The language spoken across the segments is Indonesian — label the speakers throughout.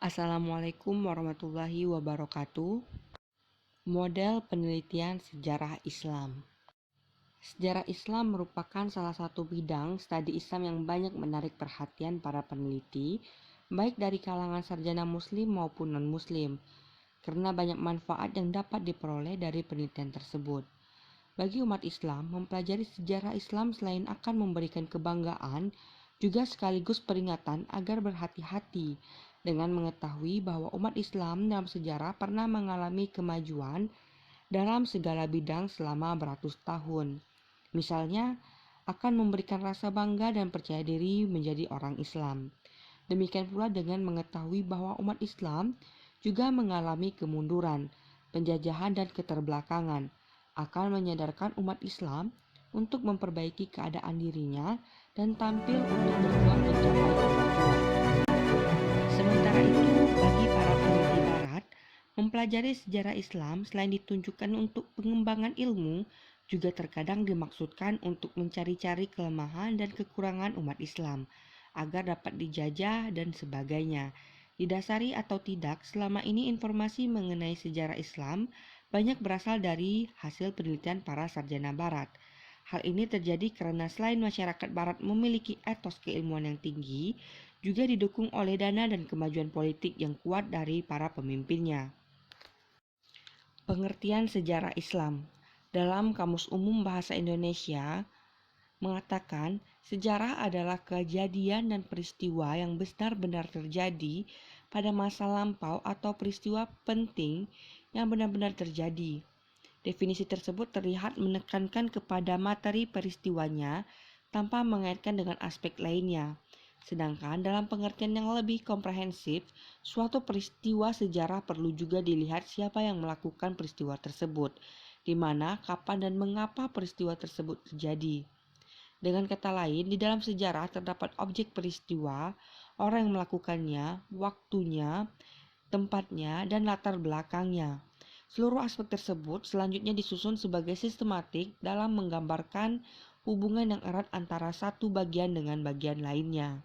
Speaker 1: Assalamualaikum warahmatullahi wabarakatuh. Model penelitian sejarah Islam. Sejarah Islam merupakan salah satu bidang studi Islam yang banyak menarik perhatian para peneliti, baik dari kalangan sarjana muslim maupun non-muslim, karena banyak manfaat yang dapat diperoleh dari penelitian tersebut. Bagi umat Islam, mempelajari sejarah Islam selain akan memberikan kebanggaan, juga sekaligus peringatan agar berhati-hati dengan mengetahui bahwa umat Islam dalam sejarah pernah mengalami kemajuan dalam segala bidang selama beratus tahun. Misalnya, akan memberikan rasa bangga dan percaya diri menjadi orang Islam. Demikian pula dengan mengetahui bahwa umat Islam juga mengalami kemunduran, penjajahan dan keterbelakangan, akan menyadarkan umat Islam untuk memperbaiki keadaan dirinya dan tampil untuk berjuang mencapai kemajuan. Sementara itu, bagi para peneliti Barat, mempelajari sejarah Islam selain ditunjukkan untuk pengembangan ilmu, juga terkadang dimaksudkan untuk mencari-cari kelemahan dan kekurangan umat Islam, agar dapat dijajah dan sebagainya. Didasari atau tidak, selama ini informasi mengenai sejarah Islam banyak berasal dari hasil penelitian para sarjana Barat. Hal ini terjadi karena selain masyarakat Barat memiliki etos keilmuan yang tinggi, juga didukung oleh dana dan kemajuan politik yang kuat dari para pemimpinnya. Pengertian sejarah Islam dalam Kamus Umum Bahasa Indonesia mengatakan sejarah adalah kejadian dan peristiwa yang benar-benar terjadi pada masa lampau atau peristiwa penting yang benar-benar terjadi. Definisi tersebut terlihat menekankan kepada materi peristiwanya tanpa mengaitkan dengan aspek lainnya. Sedangkan dalam pengertian yang lebih komprehensif, suatu peristiwa sejarah perlu juga dilihat siapa yang melakukan peristiwa tersebut, di mana, kapan, dan mengapa peristiwa tersebut terjadi. Dengan kata lain, di dalam sejarah terdapat objek peristiwa, orang yang melakukannya, waktunya, tempatnya, dan latar belakangnya. Seluruh aspek tersebut selanjutnya disusun sebagai sistematik dalam menggambarkan hubungan yang erat antara satu bagian dengan bagian lainnya.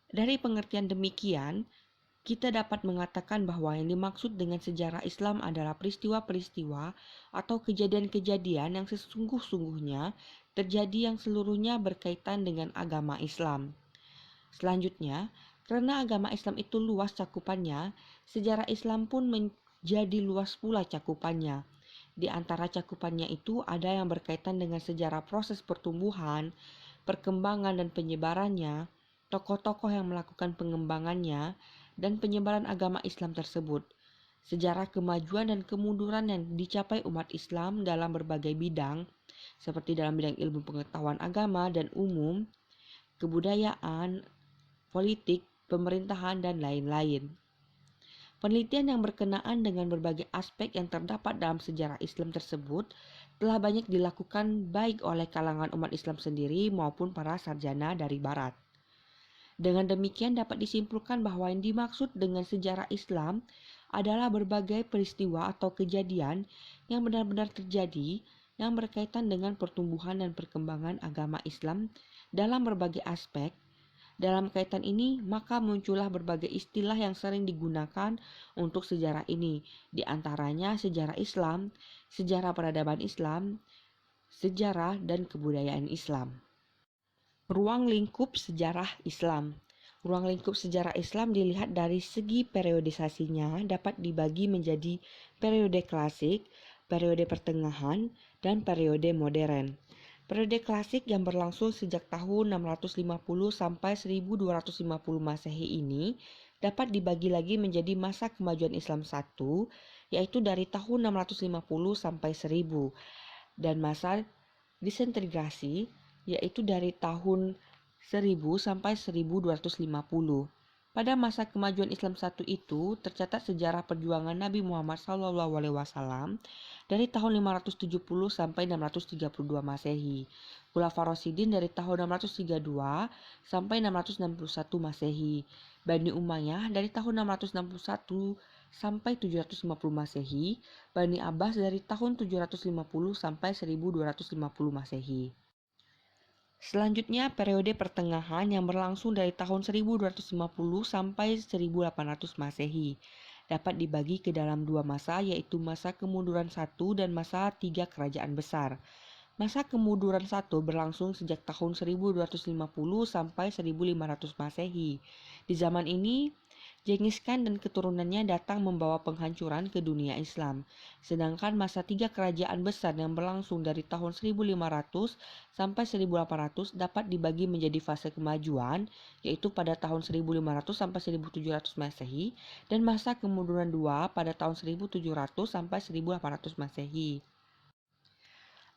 Speaker 1: Dari pengertian demikian, kita dapat mengatakan bahwa yang dimaksud dengan sejarah Islam adalah peristiwa-peristiwa atau kejadian-kejadian yang sesungguh-sungguhnya terjadi yang seluruhnya berkaitan dengan agama Islam. Selanjutnya, karena agama Islam itu luas cakupannya, sejarah Islam pun menjadi luas pula cakupannya. Di antara cakupannya itu ada yang berkaitan dengan sejarah proses pertumbuhan, perkembangan dan penyebarannya, tokoh-tokoh yang melakukan pengembangannya, dan penyebaran agama Islam tersebut. Sejarah kemajuan dan kemunduran yang dicapai umat Islam dalam berbagai bidang, seperti dalam bidang ilmu pengetahuan agama dan umum, kebudayaan, politik, pemerintahan, dan lain-lain. Penelitian yang berkenaan dengan berbagai aspek yang terdapat dalam sejarah Islam tersebut telah banyak dilakukan baik oleh kalangan umat Islam sendiri maupun para sarjana dari Barat. Dengan demikian dapat disimpulkan bahwa yang dimaksud dengan sejarah Islam adalah berbagai peristiwa atau kejadian yang benar-benar terjadi yang berkaitan dengan pertumbuhan dan perkembangan agama Islam dalam berbagai aspek. Dalam kaitan ini, maka muncullah berbagai istilah yang sering digunakan untuk sejarah ini, di antaranya sejarah Islam, sejarah peradaban Islam, sejarah dan kebudayaan Islam. Ruang lingkup sejarah Islam. Ruang lingkup sejarah Islam dilihat dari segi periodisasinya dapat dibagi menjadi periode klasik, periode pertengahan, dan periode modern. Periode klasik yang berlangsung sejak tahun 650 sampai 1250 Masehi ini dapat dibagi lagi menjadi masa kemajuan Islam 1, yaitu dari tahun 650 sampai 1000, dan masa disintegrasi, yaitu dari tahun 1000 sampai 1250. Pada masa kemajuan Islam satu itu tercatat sejarah perjuangan Nabi Muhammad SAW dari tahun 570 sampai 632 Masehi, Khulafaur Rasyidin dari tahun 632 sampai 661 Masehi, Bani Umayyah dari tahun 661 sampai 750 Masehi, Bani Abbas dari tahun 750 sampai 1250 Masehi. Selanjutnya, periode pertengahan yang berlangsung dari tahun 1250 sampai 1800 Masehi dapat dibagi ke dalam dua masa, yaitu masa kemunduran satu dan masa tiga kerajaan besar. Masa kemunduran satu berlangsung sejak tahun 1250 sampai 1500 Masehi. Di zaman ini, Genghis Khan dan keturunannya datang membawa penghancuran ke dunia Islam. Sedangkan masa tiga kerajaan besar yang berlangsung dari tahun 1500 sampai 1800 dapat dibagi menjadi fase kemajuan, yaitu pada tahun 1500 sampai 1700 Masehi, dan masa kemunduran dua pada tahun 1700 sampai 1800 Masehi.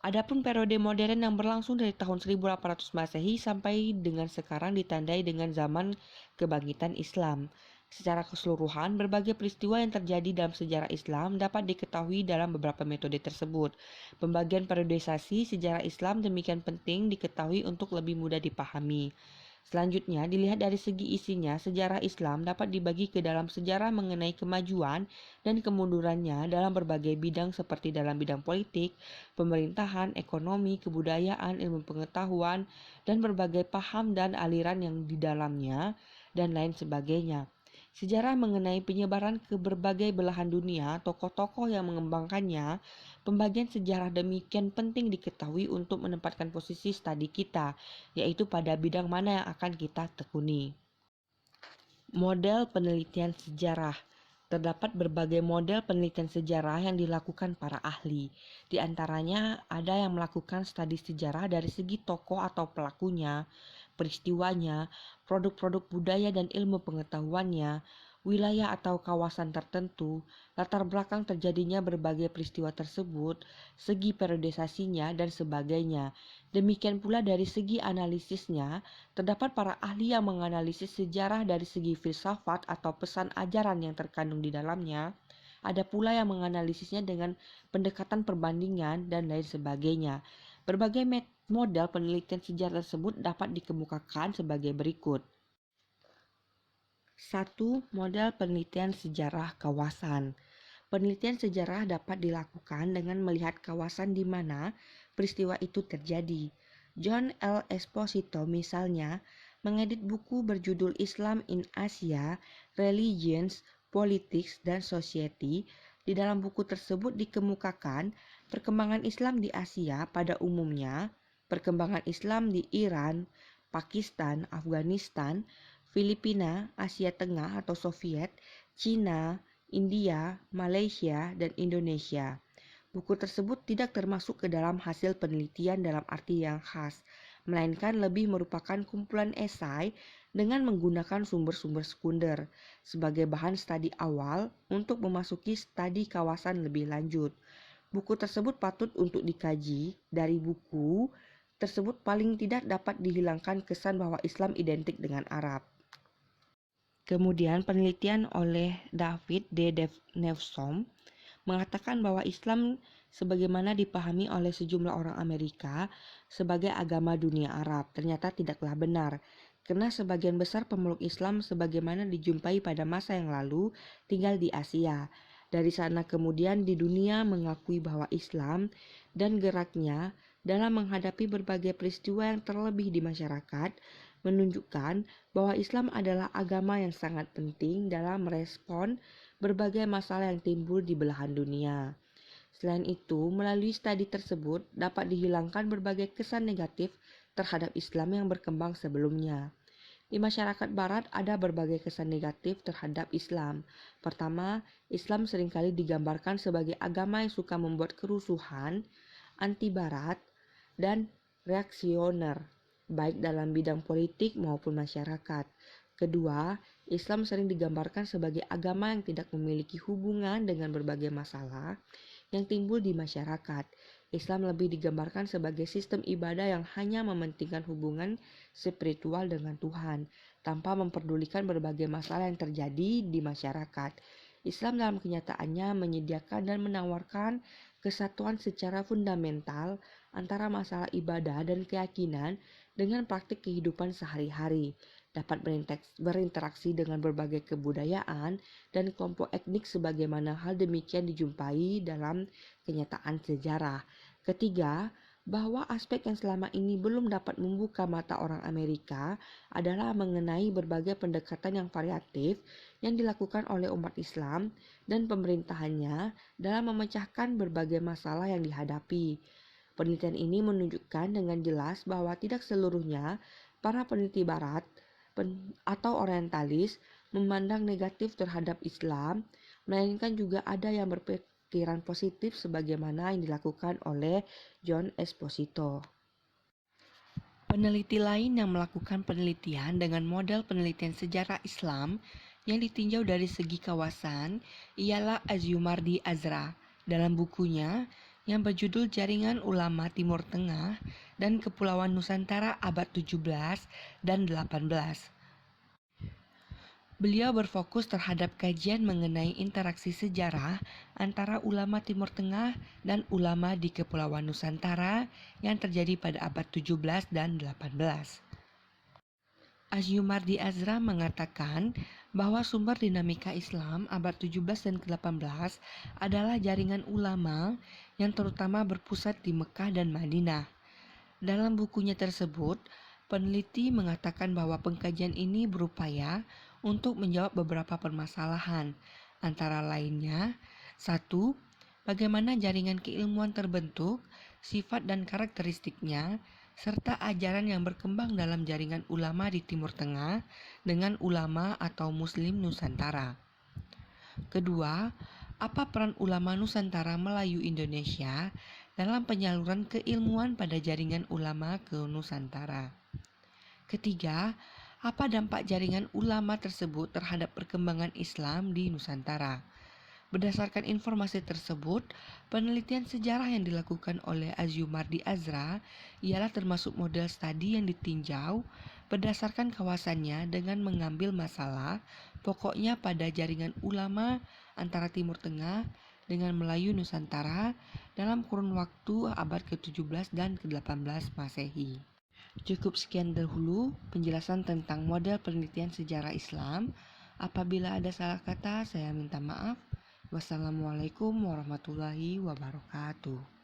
Speaker 1: Adapun periode modern yang berlangsung dari tahun 1800 Masehi sampai dengan sekarang ditandai dengan zaman kebangkitan Islam. Secara keseluruhan, berbagai peristiwa yang terjadi dalam sejarah Islam dapat diketahui dalam beberapa metode tersebut. Pembagian periodisasi sejarah Islam demikian penting diketahui untuk lebih mudah dipahami. Selanjutnya, dilihat dari segi isinya, sejarah Islam dapat dibagi ke dalam sejarah mengenai kemajuan dan kemundurannya dalam berbagai bidang seperti dalam bidang politik, pemerintahan, ekonomi, kebudayaan, ilmu pengetahuan, dan berbagai paham dan aliran yang di dalamnya, dan lain sebagainya. Sejarah mengenai penyebaran ke berbagai belahan dunia, tokoh-tokoh yang mengembangkannya, pembagian sejarah demikian penting diketahui untuk menempatkan posisi studi kita, yaitu pada bidang mana yang akan kita tekuni. Model penelitian sejarah. Terdapat berbagai model penelitian sejarah yang dilakukan para ahli. Di antaranya ada yang melakukan studi sejarah dari segi tokoh atau pelakunya, peristiwanya, produk-produk budaya dan ilmu pengetahuannya, wilayah atau kawasan tertentu, latar belakang terjadinya berbagai peristiwa tersebut, segi periodisasinya, dan sebagainya. Demikian pula dari segi analisisnya, terdapat para ahli yang menganalisis sejarah dari segi filsafat atau pesan ajaran yang terkandung di dalamnya. Ada pula yang menganalisisnya dengan pendekatan perbandingan dan lain sebagainya. Berbagai model penelitian sejarah tersebut dapat dikemukakan sebagai berikut. 1. Model penelitian sejarah kawasan. Penelitian sejarah dapat dilakukan dengan melihat kawasan di mana peristiwa itu terjadi. John L. Esposito misalnya mengedit buku berjudul Islam in Asia, Religions, Politics, dan Society. Di dalam buku tersebut dikemukakan perkembangan Islam di Asia pada umumnya, perkembangan Islam di Iran, Pakistan, Afghanistan, Filipina, Asia Tengah atau Soviet, Cina, India, Malaysia, dan Indonesia. Buku tersebut tidak termasuk ke dalam hasil penelitian dalam arti yang khas, melainkan lebih merupakan kumpulan esai dengan menggunakan sumber-sumber sekunder sebagai bahan studi awal untuk memasuki studi kawasan lebih lanjut. Buku tersebut patut untuk dikaji. Dari buku tersebut paling tidak dapat dihilangkan kesan bahwa Islam identik dengan Arab. Kemudian penelitian oleh David D. Newsom mengatakan bahwa Islam sebagaimana dipahami oleh sejumlah orang Amerika sebagai agama dunia Arab ternyata tidaklah benar, karena sebagian besar pemeluk Islam sebagaimana dijumpai pada masa yang lalu tinggal di Asia. Dari sana kemudian di dunia mengakui bahwa Islam dan geraknya dalam menghadapi berbagai peristiwa yang terlebih di masyarakat menunjukkan bahwa Islam adalah agama yang sangat penting dalam merespon berbagai masalah yang timbul di belahan dunia. Selain itu, melalui studi tersebut dapat dihilangkan berbagai kesan negatif terhadap Islam yang berkembang sebelumnya. Di masyarakat barat ada berbagai kesan negatif terhadap Islam. Pertama, Islam seringkali digambarkan sebagai agama yang suka membuat kerusuhan, anti-barat, dan reaksioner, baik dalam bidang politik maupun masyarakat. Kedua, Islam sering digambarkan sebagai agama yang tidak memiliki hubungan dengan berbagai masalah yang timbul di masyarakat. Islam lebih digambarkan sebagai sistem ibadah yang hanya mementingkan hubungan spiritual dengan Tuhan, tanpa memperdulikan berbagai masalah yang terjadi di masyarakat. Islam dalam kenyataannya menyediakan dan menawarkan kesatuan secara fundamental antara masalah ibadah dan keyakinan dengan praktik kehidupan sehari-hari, dapat berinteraksi dengan berbagai kebudayaan dan kelompok etnik sebagaimana hal demikian dijumpai dalam kenyataan sejarah. Ketiga, bahwa aspek yang selama ini belum dapat membuka mata orang Amerika adalah mengenai berbagai pendekatan yang variatif yang dilakukan oleh umat Islam dan pemerintahannya dalam memecahkan berbagai masalah yang dihadapi. Penelitian ini menunjukkan dengan jelas bahwa tidak seluruhnya para peneliti Barat atau orientalis memandang negatif terhadap Islam, melainkan juga ada yang berpikiran positif sebagaimana yang dilakukan oleh John Esposito. Peneliti lain yang melakukan penelitian dengan model penelitian sejarah Islam yang ditinjau dari segi kawasan ialah Azyumardi Azra dalam bukunya yang berjudul Jaringan Ulama Timur Tengah dan Kepulauan Nusantara Abad 17 dan 18. Beliau berfokus terhadap kajian mengenai interaksi sejarah antara ulama Timur Tengah dan ulama di Kepulauan Nusantara yang terjadi pada abad 17 dan 18. Azyumardi Azra mengatakan bahwa sumber dinamika Islam abad 17 dan ke-18 adalah jaringan ulama yang terutama berpusat di Mekah dan Madinah. Dalam bukunya tersebut, peneliti mengatakan bahwa pengkajian ini berupaya untuk menjawab beberapa permasalahan, antara lainnya, 1. Bagaimana jaringan keilmuan terbentuk, sifat dan karakteristiknya, serta ajaran yang berkembang dalam jaringan ulama di Timur Tengah dengan ulama atau Muslim Nusantara. Kedua, apa peran ulama Nusantara Melayu Indonesia dalam penyaluran keilmuan pada jaringan ulama ke Nusantara. Ketiga, apa dampak jaringan ulama tersebut terhadap perkembangan Islam di Nusantara? Berdasarkan informasi tersebut, penelitian sejarah yang dilakukan oleh Azyumardi Azra ialah termasuk model studi yang ditinjau berdasarkan kawasannya dengan mengambil masalah pokoknya pada jaringan ulama antara Timur Tengah dengan Melayu Nusantara dalam kurun waktu abad ke-17 dan ke-18 Masehi. Cukup sekian dahulu penjelasan tentang model penelitian sejarah Islam. Apabila ada salah kata, saya minta maaf. Wassalamualaikum warahmatullahi wabarakatuh.